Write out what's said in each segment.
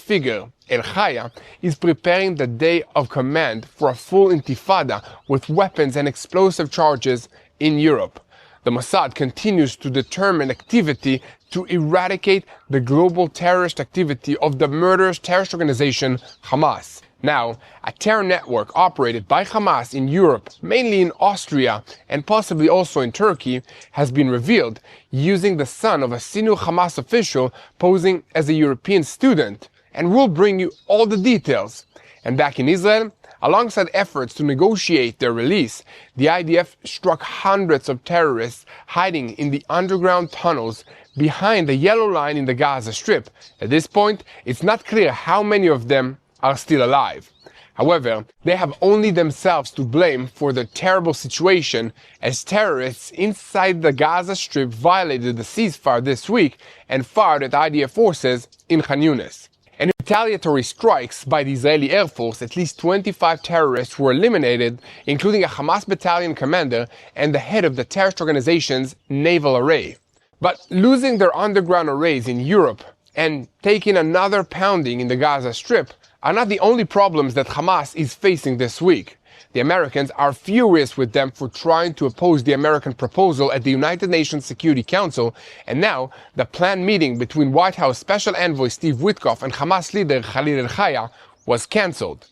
figure, El Chaya, is preparing the day of command for a full intifada with weapons and explosive charges in Europe. The Mossad continues to determine activity to eradicate the global terrorist activity of the murderous terrorist organization Hamas. Now, a terror network operated by Hamas in Europe, mainly in Austria and possibly also in Turkey, has been revealed using the son of a senior Hamas official posing as a European student, and we'll bring you all the details. And back in Israel, alongside efforts to negotiate their release, the IDF struck hundreds of terrorists hiding in the underground tunnels behind the yellow line in the Gaza Strip. At this point, it's not clear how many of them are still alive. However, they have only themselves to blame for the terrible situation, as terrorists inside the Gaza Strip violated the ceasefire this week and fired at IDF forces in Khan Yunis. In retaliatory strikes by the Israeli Air Force, at least 25 terrorists were eliminated, including a Hamas battalion commander and the head of the terrorist organization's naval array. But losing their underground arrays in Europe and taking another pounding in the Gaza Strip are not the only problems that Hamas is facing this week. The Americans are furious with them for trying to oppose the American proposal at the United Nations Security Council, and now the planned meeting between White House Special Envoy Steve Witkoff and Hamas leader Khalil al-Chaya was cancelled.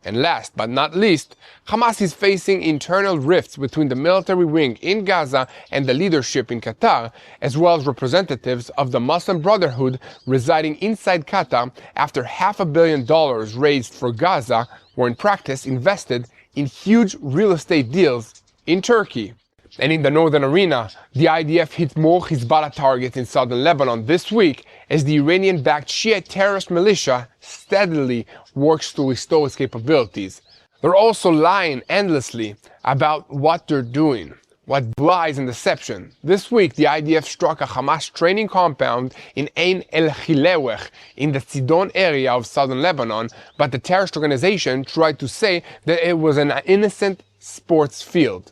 And last but not least, Hamas is facing internal rifts between the military wing in Gaza and the leadership in Qatar, as well as representatives of the Muslim Brotherhood residing inside Qatar after $500 million raised for Gaza were in practice invested in huge real estate deals in Turkey. And in the northern arena, the IDF hit more Hezbollah targets in southern Lebanon this week as the Iranian-backed Shiite terrorist militia steadily works to restore its capabilities. They're also lying endlessly about what they're doing, what lies and deception. This week, the IDF struck a Hamas training compound in Ein el-Khilewech in the Sidon area of southern Lebanon, but the terrorist organization tried to say that it was an innocent sports field.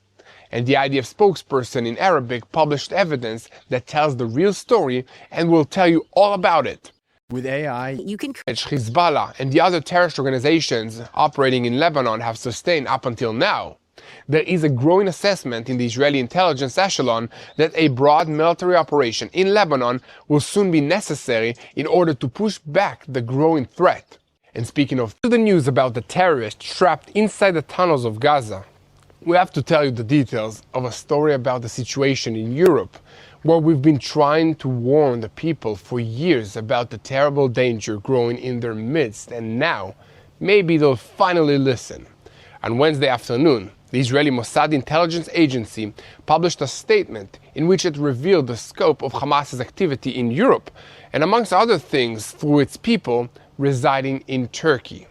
And the IDF spokesperson in Arabic published evidence that tells the real story, and will tell you all about it. With AI, you can Hezbollah and the other terrorist organizations operating in Lebanon have sustained up until now. There is a growing assessment in the Israeli intelligence echelon that a broad military operation in Lebanon will soon be necessary in order to push back the growing threat. And speaking of the news about the terrorists trapped inside the tunnels of Gaza, we have to tell you the details of a story about the situation in Europe, where we've been trying to warn the people for years about the terrible danger growing in their midst, and now maybe they'll finally listen. On Wednesday afternoon, the Israeli Mossad intelligence agency published a statement in which it revealed the scope of Hamas's activity in Europe, and amongst other things, through its people residing in Turkey.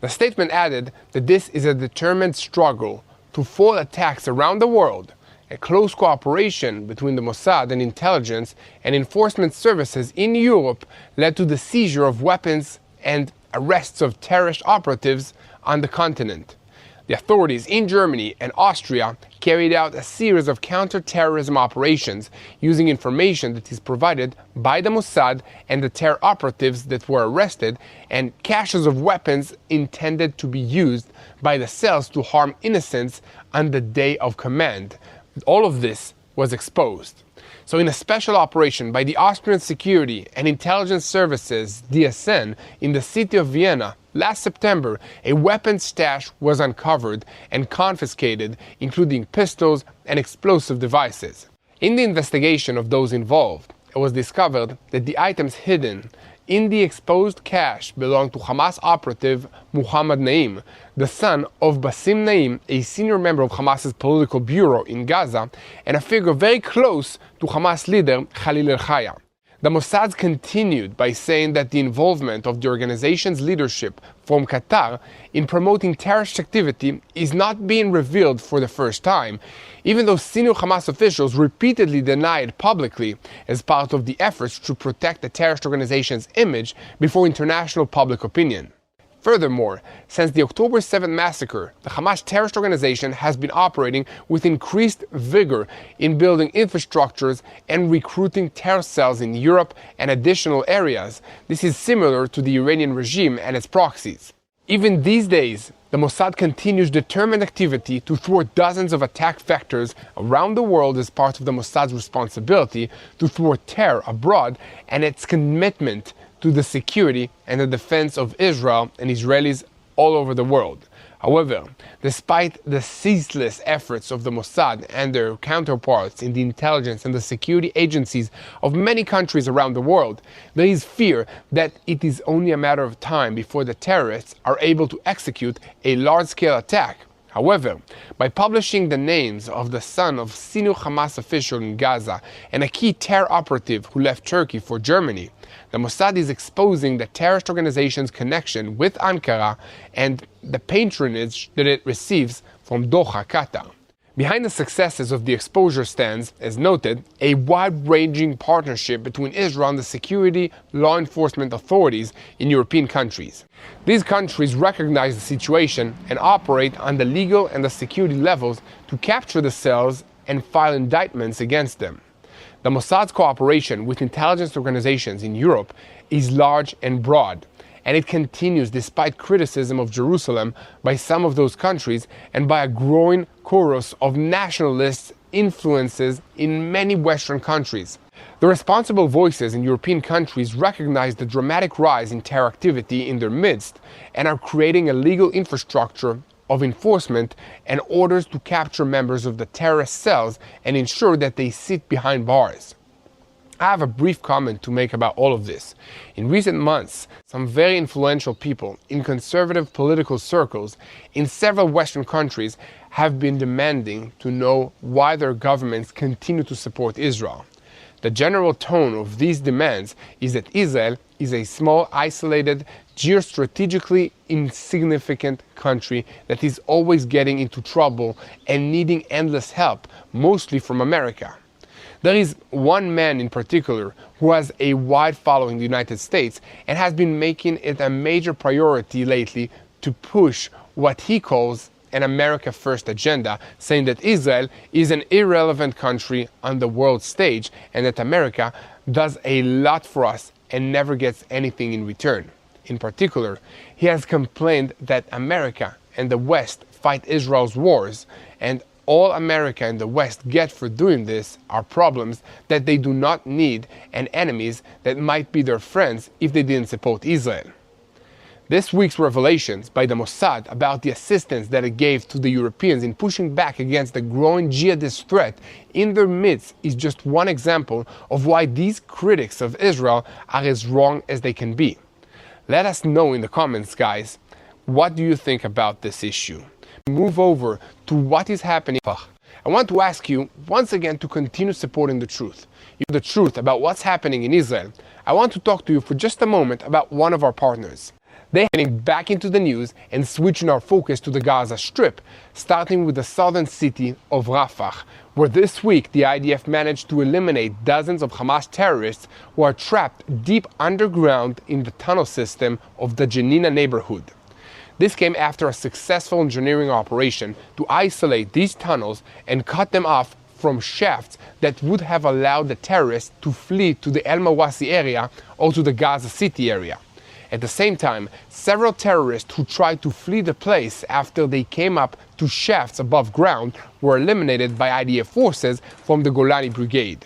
The statement added that this is a determined struggle to foil attacks around the world. A close cooperation between the Mossad and intelligence and enforcement services in Europe led to the seizure of weapons and arrests of terrorist operatives on the continent. The authorities in Germany and Austria carried out a series of counter-terrorism operations using information that is provided by the Mossad and the terror operatives that were arrested, and caches of weapons intended to be used by the cells to harm innocents on the day of command. All of this was exposed. So in a special operation by the Austrian Security and Intelligence Services, DSN, in the city of Vienna, last September, a weapons stash was uncovered and confiscated, including pistols and explosive devices. In the investigation of those involved, it was discovered that the items hidden in the exposed cache belonged to Hamas operative Muhammad Naim, the son of Basim Naim, a senior member of Hamas's political bureau in Gaza, and a figure very close to Hamas leader Khalil al-Chaya. The Mossad continued by saying that the involvement of the organization's leadership from Qatar in promoting terrorist activity is not being revealed for the first time, even though senior Hamas officials repeatedly denied publicly as part of the efforts to protect the terrorist organization's image before international public opinion. Furthermore, since the October 7th massacre, the Hamas terrorist organization has been operating with increased vigor in building infrastructures and recruiting terror cells in Europe and additional areas. This is similar to the Iranian regime and its proxies. Even these days, the Mossad continues determined activity to thwart dozens of attack vectors around the world as part of the Mossad's responsibility to thwart terror abroad and its commitment to the security and the defense of Israel and Israelis all over the world. However, despite the ceaseless efforts of the Mossad and their counterparts in the intelligence and the security agencies of many countries around the world, there is fear that it is only a matter of time before the terrorists are able to execute a large-scale attack. However, by publishing the names of the son of senior Hamas official in Gaza and a key terror operative who left Turkey for Germany, the Mossad is exposing the terrorist organization's connection with Ankara and the patronage that it receives from Doha, Qatar. Behind the successes of the exposure stands, as noted, a wide-ranging partnership between Israel and the security law enforcement authorities in European countries. These countries recognize the situation and operate on the legal and the security levels to capture the cells and file indictments against them. The Mossad's cooperation with intelligence organizations in Europe is large and broad, and it continues despite criticism of Jerusalem by some of those countries and by a growing chorus of nationalist influences in many Western countries. The responsible voices in European countries recognize the dramatic rise in terror activity in their midst and are creating a legal infrastructure of enforcement and orders to capture members of the terrorist cells and ensure that they sit behind bars. I have a brief comment to make about all of this. In recent months, some very influential people in conservative political circles in several Western countries have been demanding to know why their governments continue to support Israel. The general tone of these demands is that Israel is a small, isolated, geostrategically insignificant country that is always getting into trouble and needing endless help, mostly from America. There is one man in particular who has a wide following in the United States and has been making it a major priority lately to push what he calls an America First agenda, saying that Israel is an irrelevant country on the world stage and that America does a lot for us and never gets anything in return. In particular, he has complained that America and the West fight Israel's wars, and all America and the West get for doing this are problems that they do not need and enemies that might be their friends if they didn't support Israel. This week's revelations by the Mossad about the assistance that it gave to the Europeans in pushing back against the growing jihadist threat in their midst is just one example of why these critics of Israel are as wrong as they can be. Let us know in the comments, guys, what do you think about this issue? Move over to what is happening. I want to ask you once again to continue supporting the truth. The truth about what's happening in Israel. I want to talk to you for just a moment about one of our partners. They're getting back into the news and switching our focus to the Gaza Strip, starting with the southern city of Rafah, where this week the IDF managed to eliminate dozens of Hamas terrorists who are trapped deep underground in the tunnel system of the Jenin neighborhood. This came after a successful engineering operation to isolate these tunnels and cut them off from shafts that would have allowed the terrorists to flee to the El Mawasi area or to the Gaza City area. At the same time, several terrorists who tried to flee the place after they came up to shafts above ground were eliminated by IDF forces from the Golani Brigade.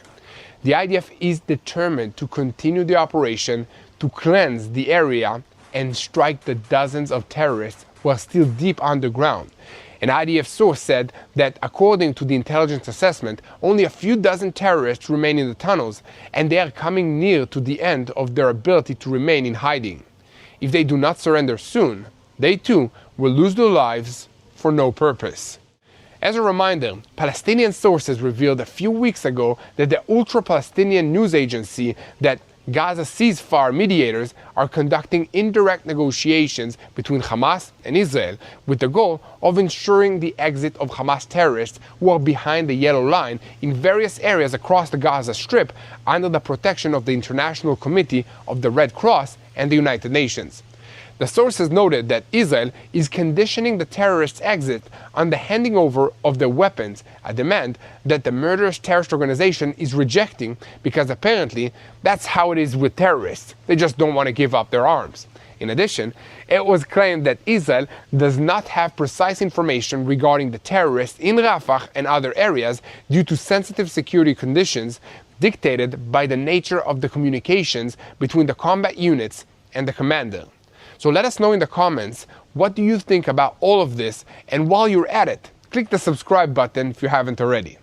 The IDF is determined to continue the operation to cleanse the area and strike the dozens of terrorists who are still deep underground. An IDF source said that according to the intelligence assessment, only a few dozen terrorists remain in the tunnels, and they are coming near to the end of their ability to remain in hiding. If they do not surrender soon, they too will lose their lives for no purpose. As a reminder, Palestinian sources revealed a few weeks ago that the ultra-Palestinian news agency that Gaza ceasefire mediators are conducting indirect negotiations between Hamas and Israel with the goal of ensuring the exit of Hamas terrorists who are behind the yellow line in various areas across the Gaza Strip under the protection of the International Committee of the Red Cross and the United Nations. The sources noted that Israel is conditioning the terrorists' exit on the handing over of their weapons, a demand that the murderous terrorist organization is rejecting because apparently that's how it is with terrorists. They just don't want to give up their arms. In addition, it was claimed that Israel does not have precise information regarding the terrorists in Rafah and other areas due to sensitive security conditions dictated by the nature of the communications between the combat units and the commander. So let us know in the comments, what do you think about all of this? And while you're at it, click the subscribe button if you haven't already.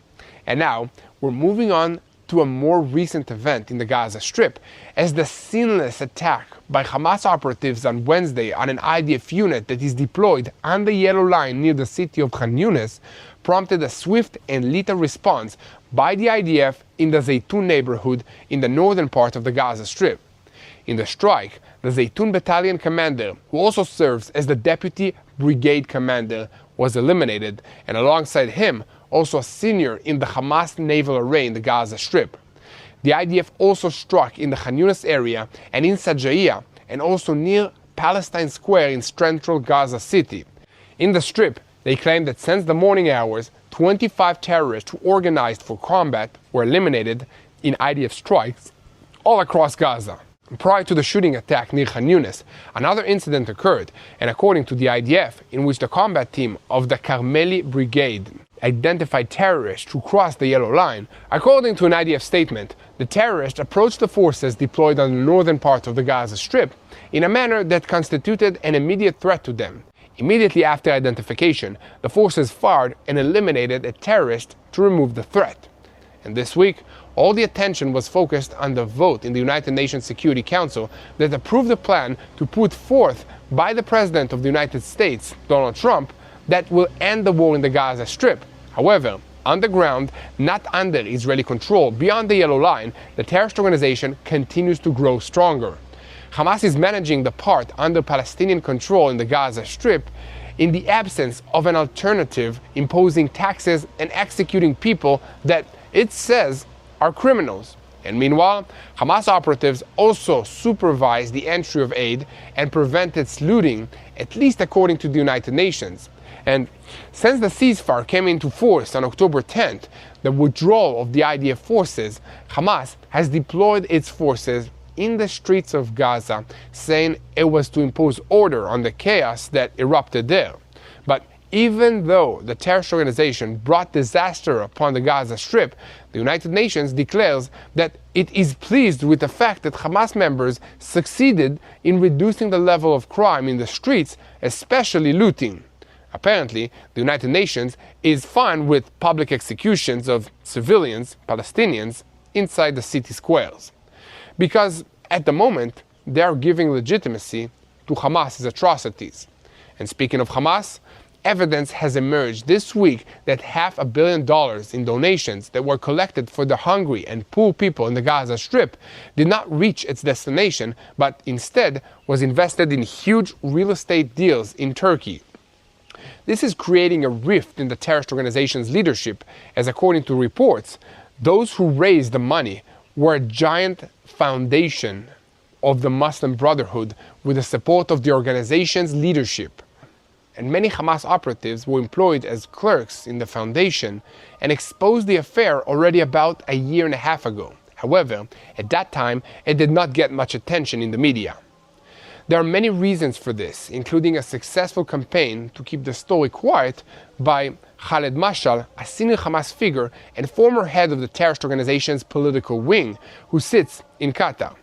And now, we're moving on to a more recent event in the Gaza Strip, as the senseless attack by Hamas operatives on Wednesday on an IDF unit that is deployed on the yellow line near the city of Khan Yunis prompted a swift and lethal response by the IDF in the Zaytun neighborhood in the northern part of the Gaza Strip. In the strike, the Zaytun battalion commander, who also serves as the deputy brigade commander, was eliminated, and alongside him, also a senior in the Hamas naval array in the Gaza Strip. The IDF also struck in the Khan Yunis area and in Sajaiya, and also near Palestine Square in central Gaza City. In the Strip, they claimed that since the morning hours, 25 terrorists who organized for combat were eliminated in IDF strikes all across Gaza. Prior to the shooting attack near Khan Yunis, another incident occurred, and according to the IDF, in which the combat team of the Carmeli Brigade identified terrorists who crossed the yellow line. According to an IDF statement, the terrorists approached the forces deployed on the northern part of the Gaza Strip in a manner that constituted an immediate threat to them. Immediately after identification, the forces fired and eliminated a terrorist to remove the threat. And this week, all the attention was focused on the vote in the United Nations Security Council that approved a plan to put forth by the President of the United States, Donald Trump, that will end the war in the Gaza Strip. However, on the ground, not under Israeli control, beyond the yellow line, the terrorist organization continues to grow stronger. Hamas is managing the part under Palestinian control in the Gaza Strip in the absence of an alternative, imposing taxes and executing people that it says are criminals. And meanwhile, Hamas operatives also supervise the entry of aid and prevent its looting, at least according to the United Nations. And since the ceasefire came into force on October 10th, the withdrawal of the IDF forces, Hamas has deployed its forces in the streets of Gaza, saying it was to impose order on the chaos that erupted there. But even though the terrorist organization brought disaster upon the Gaza Strip, the United Nations declares that it is pleased with the fact that Hamas members succeeded in reducing the level of crime in the streets, especially looting. Apparently, the United Nations is fine with public executions of civilians, Palestinians, inside the city squares. Because at the moment, they are giving legitimacy to Hamas's atrocities. And speaking of Hamas, evidence has emerged this week that $500 million in donations that were collected for the hungry and poor people in the Gaza Strip did not reach its destination, but instead was invested in huge real estate deals in Turkey. This is creating a rift in the terrorist organization's leadership, as according to reports, those who raised the money were a giant foundation of the Muslim Brotherhood with the support of the organization's leadership. And many Hamas operatives were employed as clerks in the foundation and exposed the affair already about a year and a half ago. However, at that time, it did not get much attention in the media. There are many reasons for this, including a successful campaign to keep the story quiet by Khaled Mashal, a senior Hamas figure and former head of the terrorist organization's political wing, who sits in Qatar.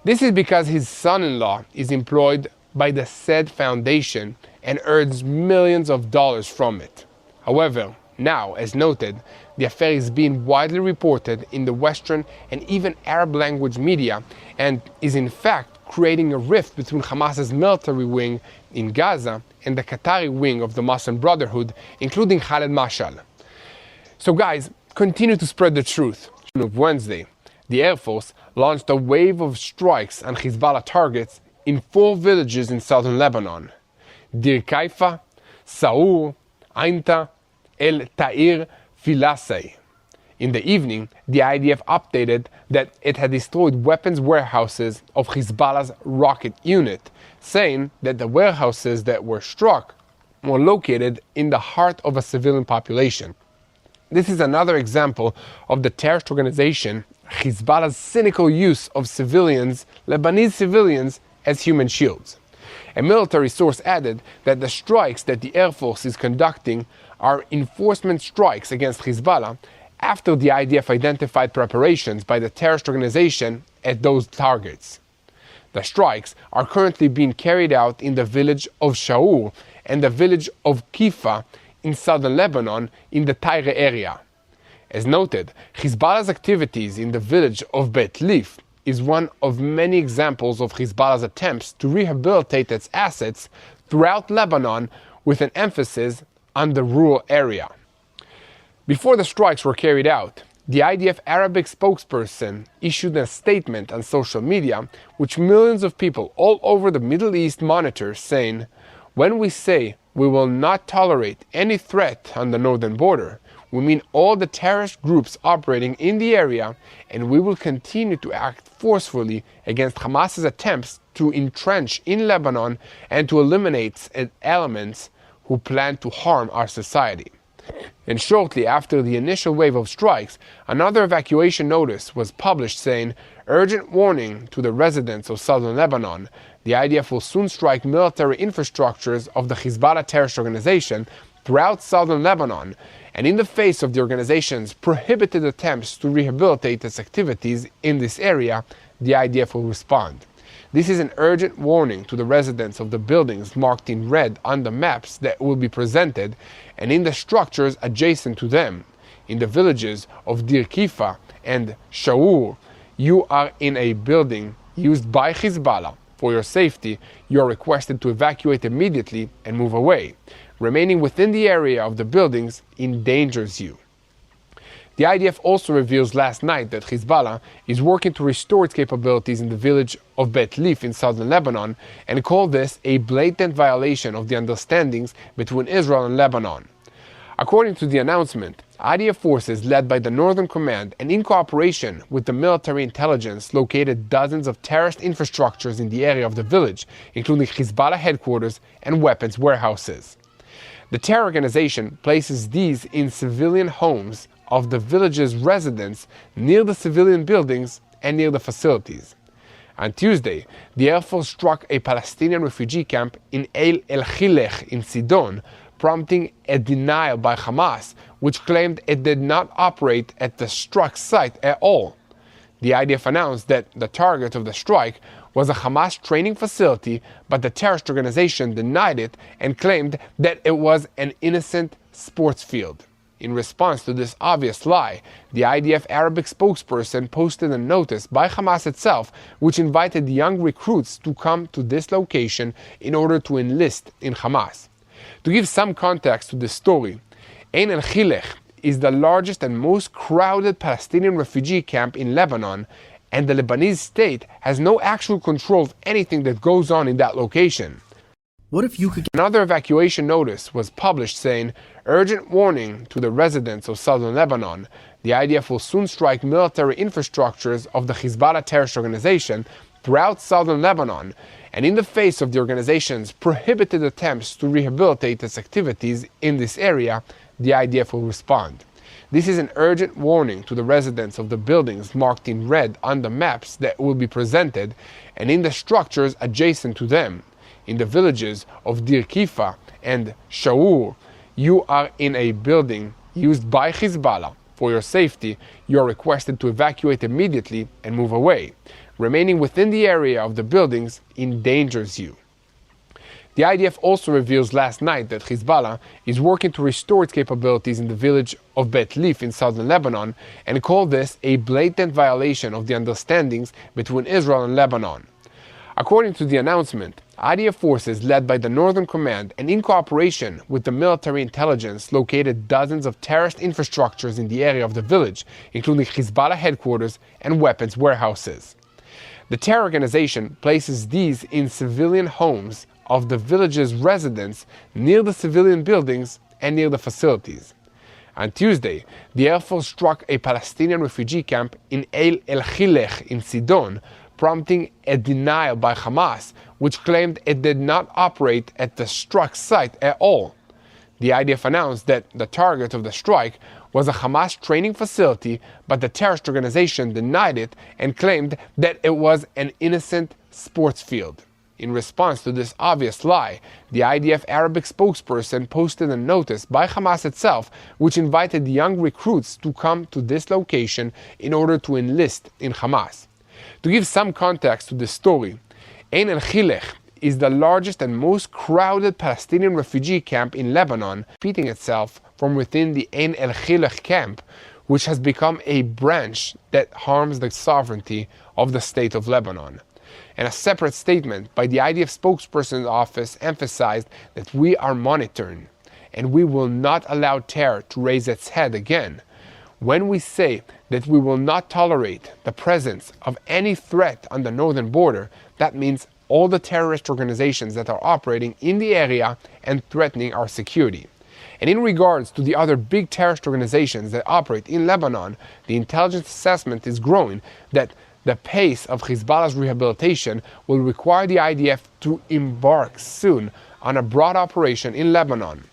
This is because his son-in-law is employed by the said foundation and earns millions of dollars from it. However, now, as noted, the affair is being widely reported in the Western and even Arab language media and is in fact creating a rift between Hamas's military wing in Gaza and the Qatari wing of the Muslim Brotherhood, including Khaled Mashal. So guys, continue to spread the truth. On Wednesday, the Air Force launched a wave of strikes on Hezbollah targets in 4 villages in southern Lebanon: Dir Kaifa, Saur, Ainta, El Ta'ir, Filasei. In the evening, the IDF updated that it had destroyed weapons warehouses of Hezbollah's rocket unit, saying that the warehouses that were struck were located in the heart of a civilian population. This is another example of the terrorist organization Hezbollah's cynical use of civilians, Lebanese civilians, as human shields. A military source added that the strikes that the Air Force is conducting are enforcement strikes against Hezbollah after the IDF identified preparations by the terrorist organization at those targets. The strikes are currently being carried out in the village of Shaur and the village of Kifa in southern Lebanon in the Tyre area. As noted, Hezbollah's activities in the village of Bet Lif is one of many examples of Hezbollah's attempts to rehabilitate its assets throughout Lebanon with an emphasis on the rural area. Before the strikes were carried out, the IDF Arabic spokesperson issued a statement on social media, which millions of people all over the Middle East monitor, saying, "When we say we will not tolerate any threat on the northern border, we mean all the terrorist groups operating in the area, and we will continue to act forcefully against Hamas's attempts to entrench in Lebanon and to eliminate its elements who plan to harm our society." And shortly after the initial wave of strikes, another evacuation notice was published saying, "Urgent warning to the residents of southern Lebanon. The IDF will soon strike military infrastructures of the Hezbollah terrorist organization throughout southern Lebanon, and in the face of the organization's prohibited attempts to rehabilitate its activities in this area, the IDF will respond. This is an urgent warning to the residents of the buildings marked in red on the maps that will be presented, and in the structures adjacent to them. In the villages of Dir Kifa and Shaur, you are in a building used by Hezbollah. For your safety, you are requested to evacuate immediately and move away. Remaining within the area of the buildings endangers you." The IDF also reveals last night that Hezbollah is working to restore its capabilities in the village of Bet Lif in southern Lebanon and called this a blatant violation of the understandings between Israel and Lebanon. According to the announcement, IDF forces led by the Northern Command and in cooperation with the military intelligence located dozens of terrorist infrastructures in the area of the village, including Hezbollah headquarters and weapons warehouses. The terror organization places these in civilian homes of the village's residents near the civilian buildings and near the facilities. On Tuesday, the Air Force struck a Palestinian refugee camp in El-Khilech in Sidon, prompting a denial by Hamas, which claimed it did not operate at the struck site at all. The IDF announced that the target of the strike was a Hamas training facility, but the terrorist organization denied it and claimed that it was an innocent sports field. In response to this obvious lie, the IDF Arabic spokesperson posted a notice by Hamas itself, which invited young recruits to come to this location in order to enlist in Hamas. To give some context to this story, Ein el-Khilech is the largest and most crowded Palestinian refugee camp in Lebanon, and the Lebanese state has no actual control of anything that goes on in that location. What if you could get Another evacuation notice was published saying, "Urgent warning to the residents of southern Lebanon. The IDF will soon strike military infrastructures of the Hezbollah terrorist organization throughout southern Lebanon, and in the face of the organization's prohibited attempts to rehabilitate its activities in this area, the IDF will respond. This is an urgent warning to the residents of the buildings marked in red on the maps that will be presented, and in the structures adjacent to them. In the villages of Dir Kifa and Shaur, you are in a building used by Hezbollah. For your safety, you are requested to evacuate immediately and move away. Remaining within the area of the buildings endangers you." The IDF also reveals last night that Hezbollah is working to restore its capabilities in the village of Bet Lif in southern Lebanon and called this a blatant violation of the understandings between Israel and Lebanon. According to the announcement, IDF forces led by the Northern Command and in cooperation with the military intelligence located dozens of terrorist infrastructures in the area of the village, including Hezbollah headquarters and weapons warehouses. The terror organization places these in civilian homes of the village's residents near the civilian buildings and near the facilities. On Tuesday, the Air Force struck a Palestinian refugee camp in El-Khilech in Sidon, prompting a denial by Hamas, which claimed it did not operate at the struck site at all. The IDF announced that the target of the strike was a Hamas training facility, but the terrorist organization denied it and claimed that it was an innocent sports field. In response to this obvious lie, the IDF Arabic spokesperson posted a notice by Hamas itself, which invited young recruits to come to this location in order to enlist in Hamas. To give some context to this story, Ain el-Khilech is the largest and most crowded Palestinian refugee camp in Lebanon, repeating itself from within the Ain el-Khilech camp, which has become a branch that harms the sovereignty of the state of Lebanon. And a separate statement by the IDF spokesperson's office emphasized that we are monitoring and we will not allow terror to raise its head again. When we say that we will not tolerate the presence of any threat on the northern border, that means all the terrorist organizations that are operating in the area and threatening our security. And in regards to the other big terrorist organizations that operate in Lebanon, the intelligence assessment is growing that the pace of Hezbollah's rehabilitation will require the IDF to embark soon on a broad operation in Lebanon.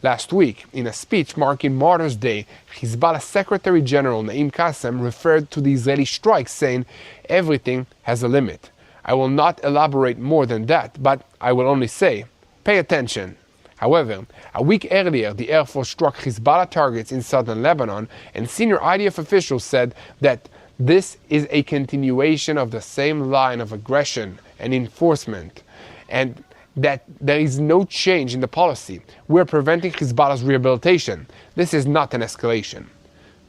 Last week, in a speech marking Martyrs' Day, Hezbollah Secretary General Naim Qassem referred to the Israeli strikes, saying, "Everything has a limit. I will not elaborate more than that, but I will only say, pay attention." However, a week earlier, the Air Force struck Hezbollah targets in southern Lebanon, and senior IDF officials said that this is a continuation of the same line of aggression and enforcement, and that there is no change in the policy. We are preventing Hezbollah's rehabilitation. This is not an escalation.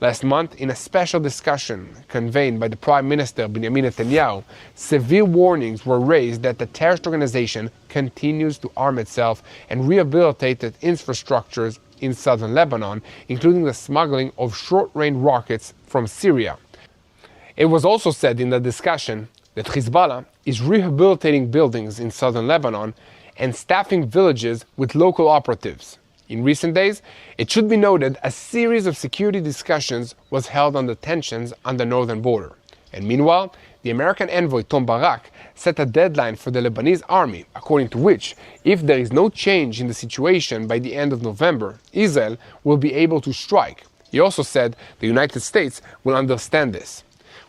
Last month, in a special discussion convened by the Prime Minister Benjamin Netanyahu, severe warnings were raised that the terrorist organization continues to arm itself and rehabilitate its infrastructures in southern Lebanon, including the smuggling of short-range rockets from Syria. It was also said in the discussion that Hezbollah is rehabilitating buildings in southern Lebanon and staffing villages with local operatives. In recent days, it should be noted a series of security discussions was held on the tensions on the northern border. And meanwhile, the American envoy Tom Barak set a deadline for the Lebanese army, according to which, if there is no change in the situation by the end of November, Israel will be able to strike. He also said the United States will understand this.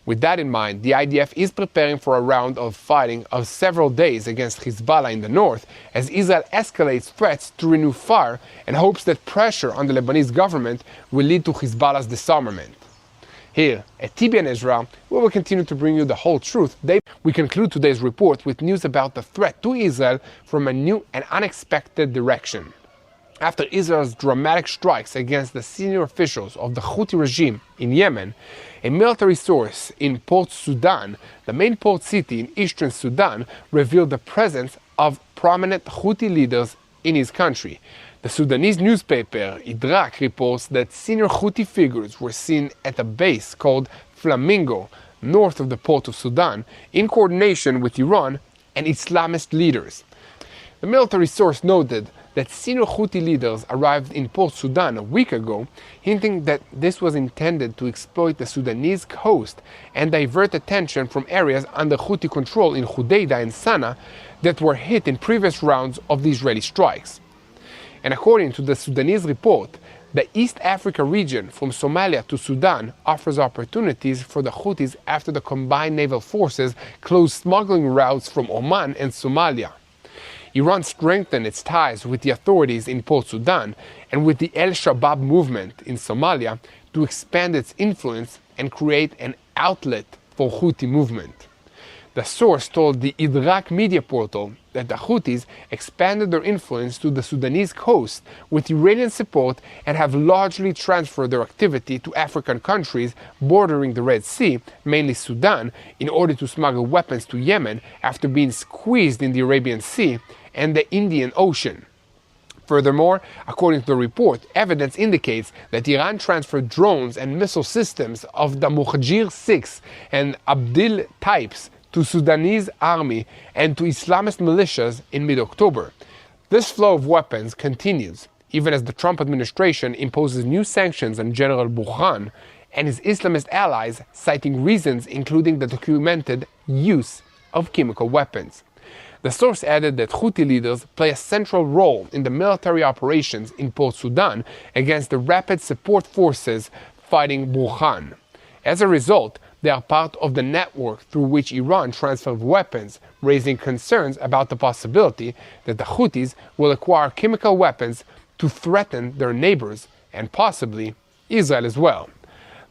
With that in mind, the IDF is preparing for a round of fighting of several days against Hezbollah in the north as Israel escalates threats to renew fire and hopes that pressure on the Lebanese government will lead to Hezbollah's disarmament. Here at TBN Israel, we will continue to bring you the whole truth. We conclude today's report with news about the threat to Israel from a new and unexpected direction. After Israel's dramatic strikes against the senior officials of the Houthi regime in Yemen, a military source in Port Sudan, the main port city in eastern Sudan, revealed the presence of prominent Houthi leaders in his country. The Sudanese newspaper Idrak reports that senior Houthi figures were seen at a base called Flamingo, north of the port of Sudan, in coordination with Iran and Islamist leaders. The military source noted that senior Houthi leaders arrived in Port Sudan a week ago, hinting that this was intended to exploit the Sudanese coast and divert attention from areas under Houthi control in Hodeidah and Sana'a that were hit in previous rounds of the Israeli strikes. And according to the Sudanese report, the East Africa region from Somalia to Sudan offers opportunities for the Houthis after the combined naval forces closed smuggling routes from Oman and Somalia. Iran strengthened its ties with the authorities in Port Sudan and with the Al-Shabaab movement in Somalia to expand its influence and create an outlet for Houthi movement. The source told the Idrak media portal that the Houthis expanded their influence to the Sudanese coast with Iranian support and have largely transferred their activity to African countries bordering the Red Sea, mainly Sudan, in order to smuggle weapons to Yemen after being squeezed in the Arabian Sea and the Indian Ocean. Furthermore, according to the report, evidence indicates that Iran transferred drones and missile systems of the Muhajir 6 and Abdil types to Sudanese army and to Islamist militias in mid-October. This flow of weapons continues even as the Trump administration imposes new sanctions on General Burhan and his Islamist allies, citing reasons including the documented use of chemical weapons. The source added that Houthi leaders play a central role in the military operations in Port Sudan against the rapid support forces fighting Burhan. As a result, they are part of the network through which Iran transferred weapons, raising concerns about the possibility that the Houthis will acquire chemical weapons to threaten their neighbors and possibly Israel as well.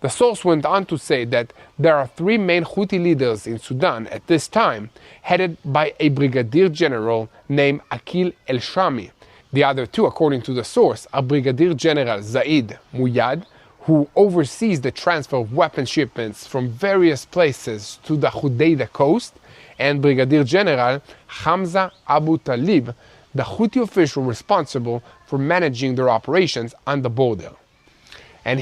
The source went on to say that there are 3 main Houthi leaders in Sudan at this time, headed by a brigadier general named Akil El-Shami. The other 2, according to the source, are Brigadier General Zaid Muyad, who oversees the transfer of weapon shipments from various places to the Hudaydah coast, and Brigadier General Hamza Abu Talib, the Houthi official responsible for managing their operations on the border. And